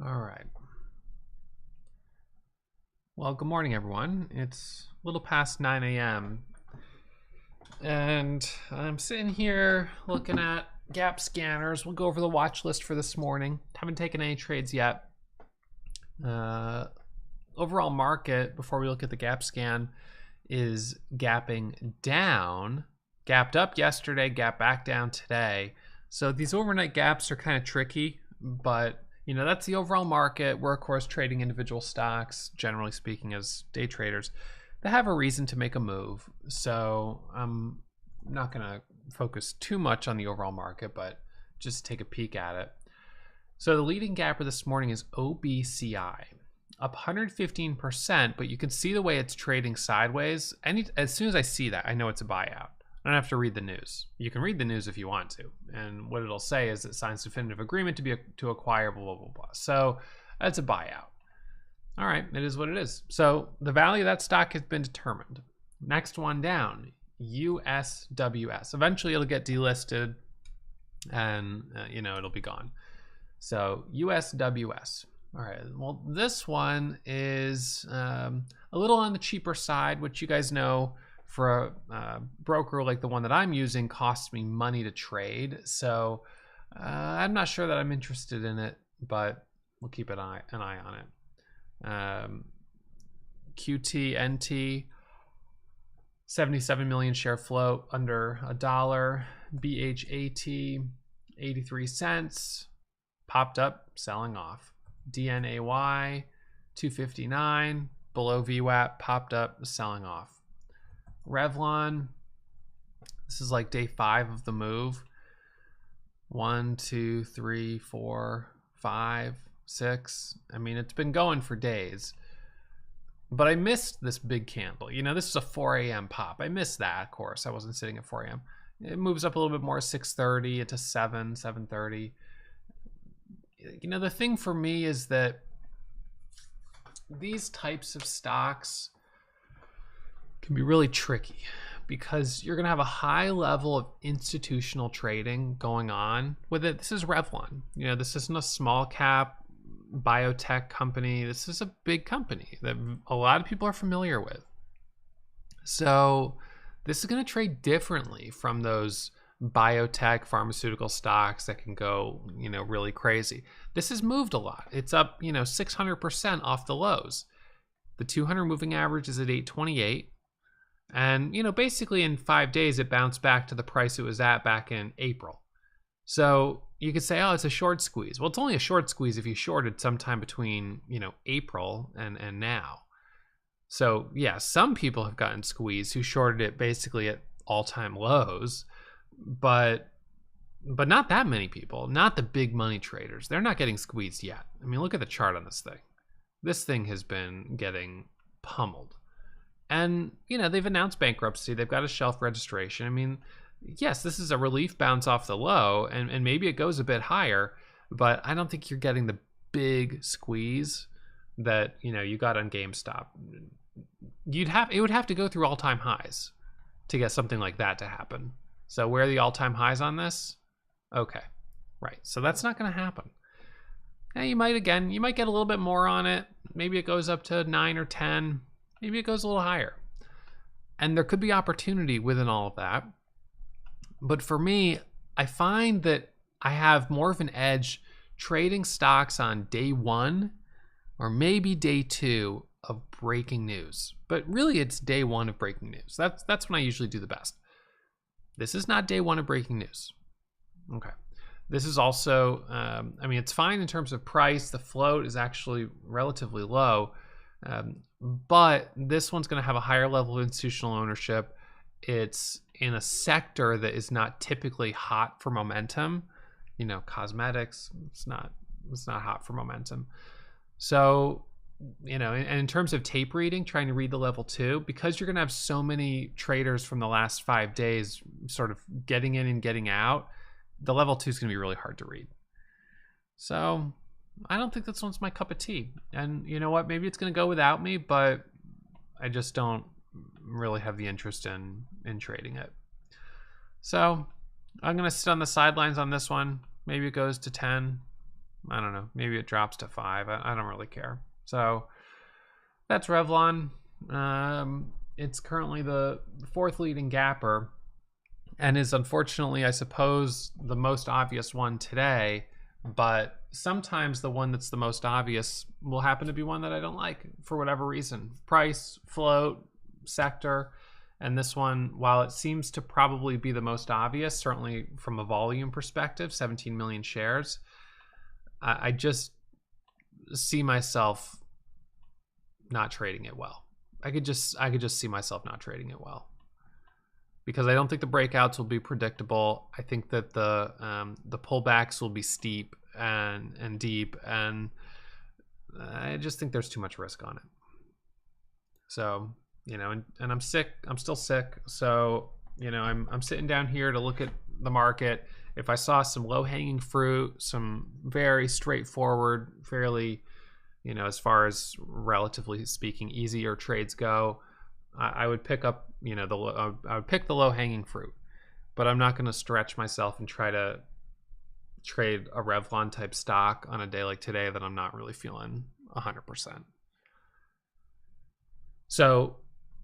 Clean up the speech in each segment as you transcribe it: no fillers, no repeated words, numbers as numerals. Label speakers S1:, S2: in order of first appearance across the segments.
S1: All right. Well, good morning, everyone. It's a little past 9 a.m. and I'm sitting here looking at gap scanners. We'll go over the watch list for this morning. Haven't taken any trades yet. Overall market, before we look at the gap scan, is gapping down. Gapped up yesterday, gapped back down today. So these overnight gaps are kind of tricky, but you know, that's the overall market. We're of course trading individual stocks, generally speaking, as day traders that have a reason to make a move. So I'm not gonna focus too much on the overall market, but just take a peek at it. So the leading gapper this morning is OBCI, up 115%, but you can see the way it's trading sideways. As soon as I see that, I know it's a buyout. I don't have to read the news. You can read the news if you want to. And what it'll say is it signs definitive agreement to acquire blah, blah, blah, blah. So that's a buyout. All right, it is what it is. So the value of that stock has been determined. Next one down, USWS. Eventually it'll get delisted and it'll be gone. So USWS. All right, well, this one is a little on the cheaper side, which you guys know for a broker like the one that I'm using costs me money to trade. So I'm not sure that I'm interested in it, but we'll keep an eye on it. QTNT, 77 million share float, under $1. BHAT, 83 cents, popped up, selling off. DNAY, 259, below VWAP, popped up, selling off. Revlon, this is like day 5 of the move. 1, 2, 3, 4, 5, 6. I mean, it's been going for days. But I missed this big candle. You know, this is a 4 a.m. pop. I missed that, of course. I wasn't sitting at 4 a.m. It moves up a little bit more, 6:30 into 7, 7:30. You know, the thing for me is that these types of stocks can be really tricky because you're going to have a high level of institutional trading going on with it. This is Revlon. You know, this isn't a small cap biotech company. This is a big company that a lot of people are familiar with. So this is going to trade differently from those biotech pharmaceutical stocks that can go, really crazy. This has moved a lot. It's up, 600% off the lows. The 200 moving average is at 828. And, basically in 5 days, it bounced back to the price it was at back in April. So you could say, oh, it's a short squeeze. Well, it's only a short squeeze if you shorted sometime between, April and now. So yeah, some people have gotten squeezed who shorted it basically at all-time lows, but not that many people, not the big money traders. They're not getting squeezed yet. I mean, look at the chart on this thing. This thing has been getting pummeled. And, they've announced bankruptcy. They've got a shelf registration. I mean, yes, this is a relief bounce off the low, and maybe it goes a bit higher, but I don't think you're getting the big squeeze that, you got on GameStop. It would have to go through all-time highs to get something like that to happen. So where are the all-time highs on this? Okay, right. So that's not going to happen. Now you might get a little bit more on it. Maybe it goes up to 9 or 10. Maybe it goes a little higher. And there could be opportunity within all of that. But for me, I find that I have more of an edge trading stocks on day 1 or maybe day 2 of breaking news. But really it's day 1 of breaking news. That's when I usually do the best. This is not day 1 of breaking news. Okay. This is also, it's fine in terms of price. The float is actually relatively low. But this one's going to have a higher level of institutional ownership. It's in a sector that is not typically hot for momentum. Cosmetics, it's not hot for momentum. So, and in terms of tape reading, trying to read the level 2, because you're going to have so many traders from the last 5 days sort of getting in and getting out, the level 2 is going to be really hard to read. So I don't think this one's my cup of tea. And you know what? Maybe it's going to go without me, but I just don't really have the interest in trading it. So I'm going to sit on the sidelines on this one. Maybe it goes to 10. I don't know. Maybe it drops to 5. I don't really care. So that's Revlon. It's currently the fourth leading gapper and is unfortunately, I suppose, the most obvious one today. But sometimes the one that's the most obvious will happen to be one that I don't like for whatever reason. Price, float, sector. And this one, while it seems to probably be the most obvious, certainly from a volume perspective, 17 million shares, I just see myself not trading it well. I could just see myself not trading it well, because I don't think the breakouts will be predictable. I think that the pullbacks will be steep and deep, and I just think there's too much risk on it. So, you know, and I'm sick. I'm still sick. So, you know, I'm sitting down here to look at the market. If I saw some low-hanging fruit, some very straightforward, fairly, you know, as far as relatively speaking, easier trades go, I would pick up, you know, I would pick the low-hanging fruit. But I'm not going to stretch myself and try to trade a Revlon type stock on a day like today that I'm not really feeling 100%. So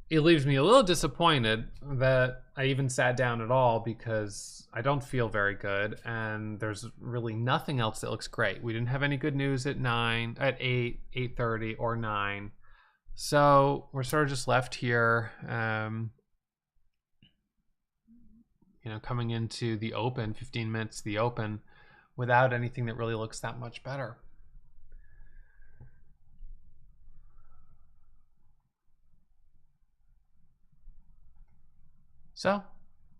S1: it leaves me a little disappointed that I even sat down at all, because I don't feel very good, and there's really nothing else that looks great. We didn't have any good news at 9, at 8, 8:30, or 9. So we're sort of just left here, you know, coming into the open, 15 minutes to the open, without anything that really looks that much better. So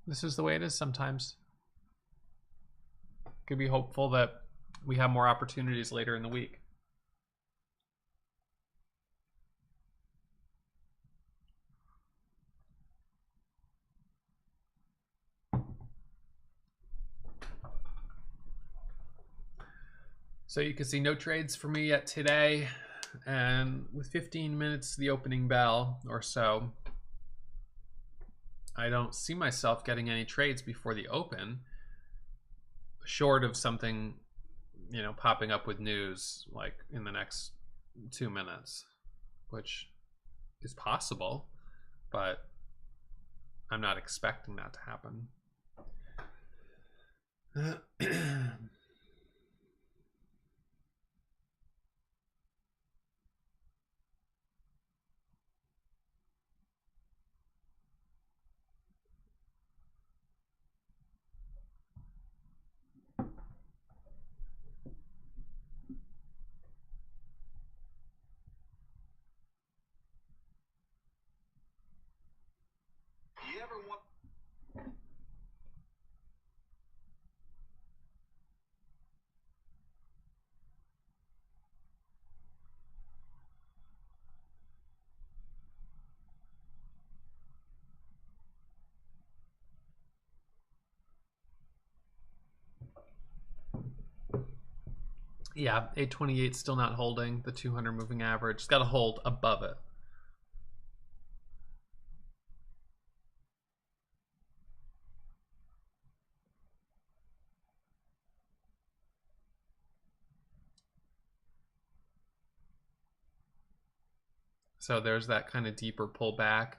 S1: this is the way it is sometimes. Could be hopeful that we have more opportunities later in the week. So you can see no trades for me yet today, and with 15 minutes to the opening bell or so, I don't see myself getting any trades before the open, short of something, you know, popping up with news like in the next 2 minutes, which is possible, but I'm not expecting that to happen. Yeah, 828 still not holding the 200 moving average. It's got to hold above it. So there's that kind of deeper pullback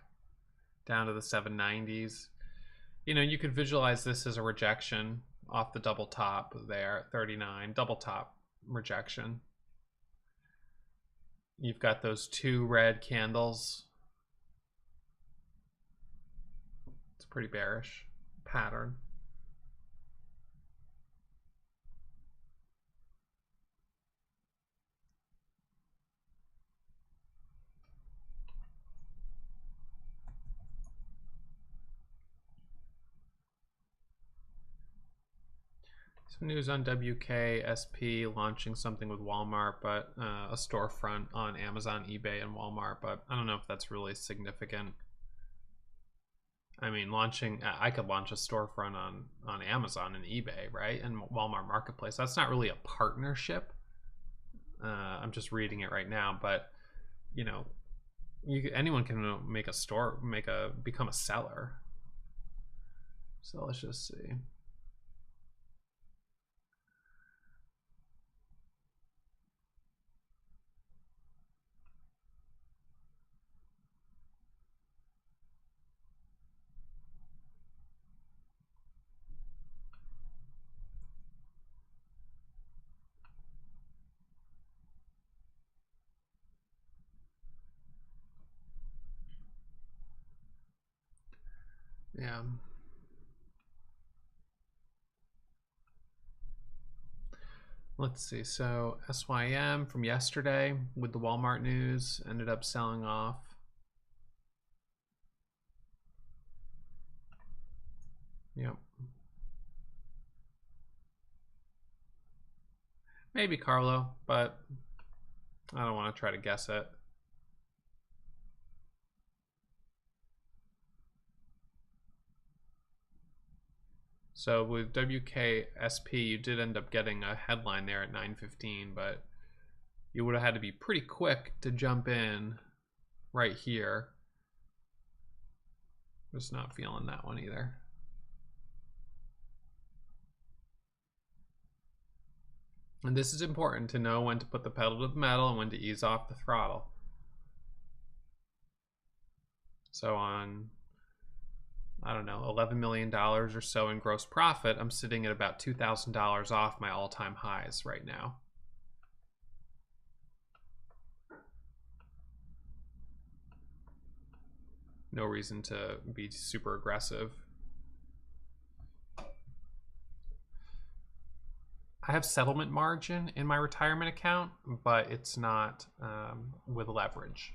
S1: down to the 790s. You know, you could visualize this as a rejection off the double top there at 39, double top rejection. You've got those 2 red candles. It's a pretty bearish pattern. Some news on WKSP launching something with Walmart, but a storefront on Amazon, eBay, and Walmart. But I don't know if that's really significant. I mean, I could launch a storefront on Amazon and eBay, right? And Walmart Marketplace. That's not really a partnership. I'm just reading it right now, but you know, anyone can make a store, become a seller. So let's just see. Yeah. Let's see. So SYM from yesterday with the Walmart news ended up selling off. Yep. Maybe Carlo, but I don't want to try to guess it. So with WKSP, you did end up getting a headline there at 9:15, but you would have had to be pretty quick to jump in right here. Just not feeling that one either. And this is important to know when to put the pedal to the metal and when to ease off the throttle. So on, I don't know, $11 million or so in gross profit, I'm sitting at about $2,000 off my all-time highs right now. No reason to be super aggressive. I have settlement margin in my retirement account, but it's not with leverage.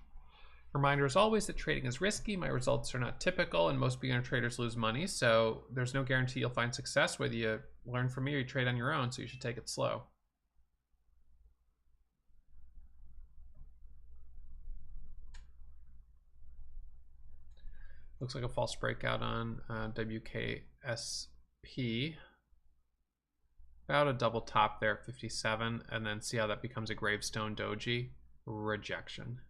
S1: Reminder as always that trading is risky. My results are not typical, and most beginner traders lose money, so there's no guarantee you'll find success whether you learn from me or you trade on your own, so you should take it slow. Looks like a false breakout on WKSP. About a double top there at 57, and then see how that becomes a gravestone doji. Rejection.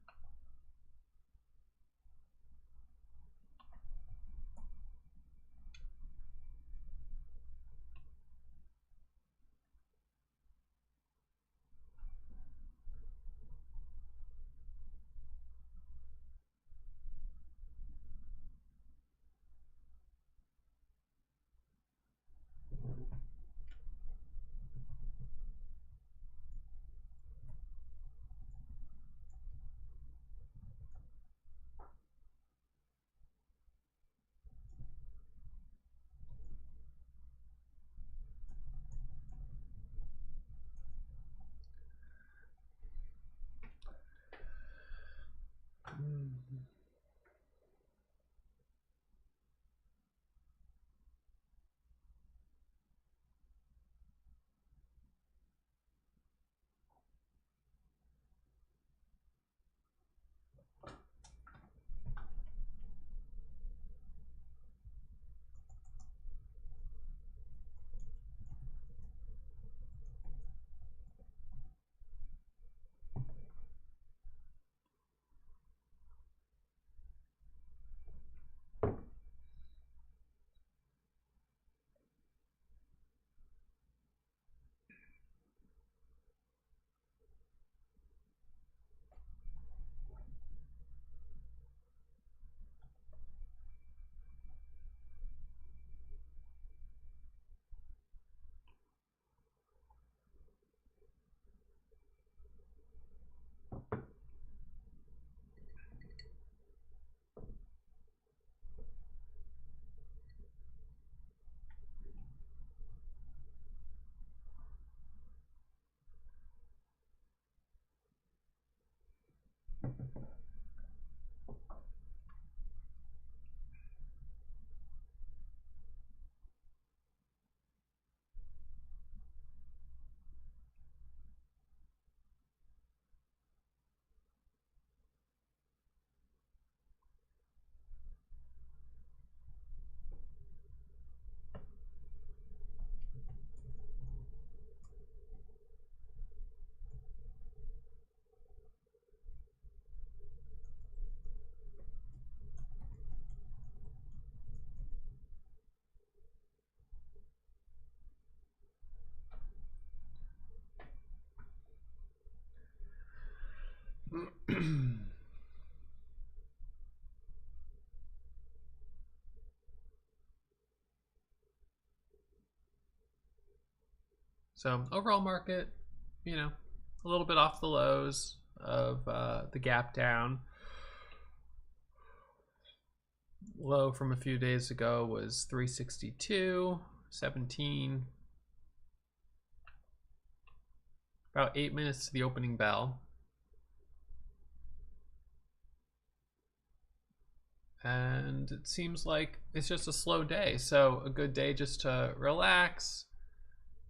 S1: So overall market, you know, a little bit off the lows of the gap down. Low from a few days ago was 362.17. About 8 minutes to the opening bell. And it seems like it's just a slow day. So a good day just to relax,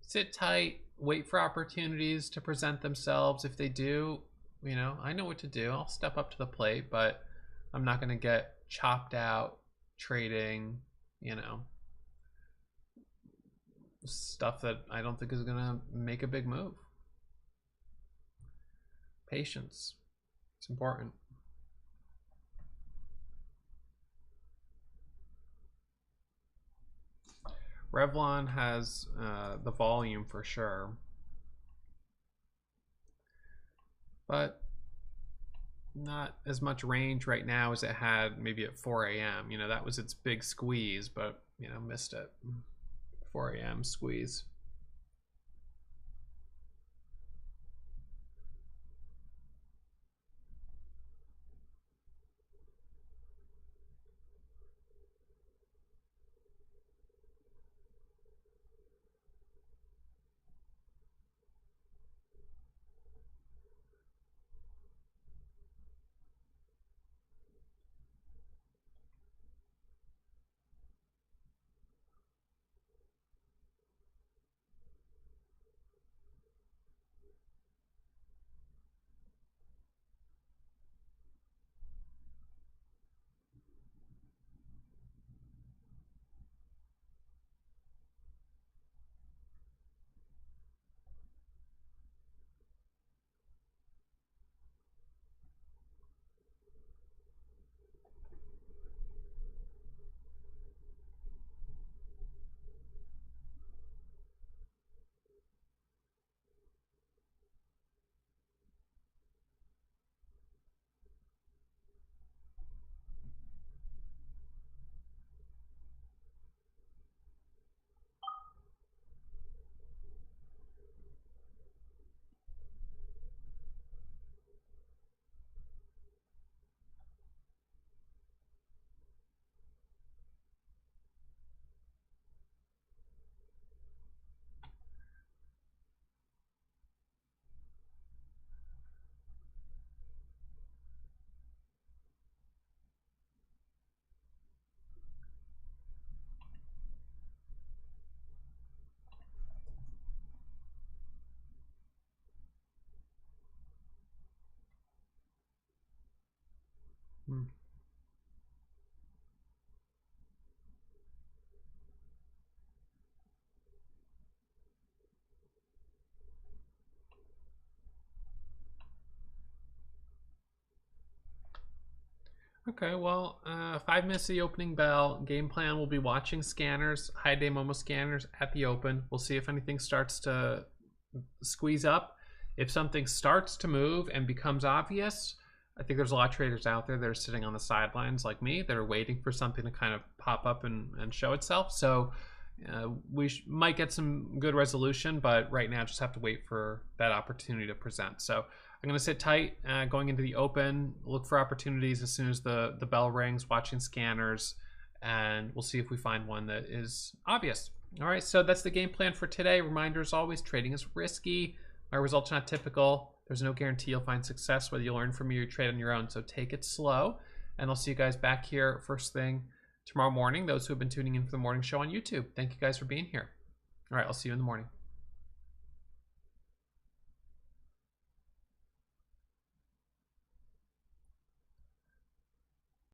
S1: sit tight, wait for opportunities to present themselves. If they do, you know, I know what to do. I'll step up to the plate, but I'm not going to get chopped out trading, you know, stuff that I don't think is going to make a big move. Patience. It's important. Revlon has the volume for sure, but not as much range right now as it had maybe at 4 a.m. You know, that was its big squeeze, but, you know, missed it. 4 a.m. squeeze. Okay, well, 5 minutes to the opening bell. Game plan will be watching scanners, high day Momo scanners at the open. We'll see if anything starts to squeeze up. If something starts to move and becomes obvious, I think there's a lot of traders out there that are sitting on the sidelines like me that are waiting for something to kind of pop up and show itself. So we might get some good resolution, but right now just have to wait for that opportunity to present. So I'm going to sit tight going into the open, look for opportunities as soon as the bell rings, watching scanners, and we'll see if we find one that is obvious. All right, so that's the game plan for today. Reminder as always, trading is risky. My results are not typical. There's no guarantee you'll find success, whether you learn from me or trade on your own. So take it slow, and I'll see you guys back here first thing tomorrow morning. Those who have been tuning in for the morning show on YouTube, thank you guys for being here. All right, I'll see you in the morning.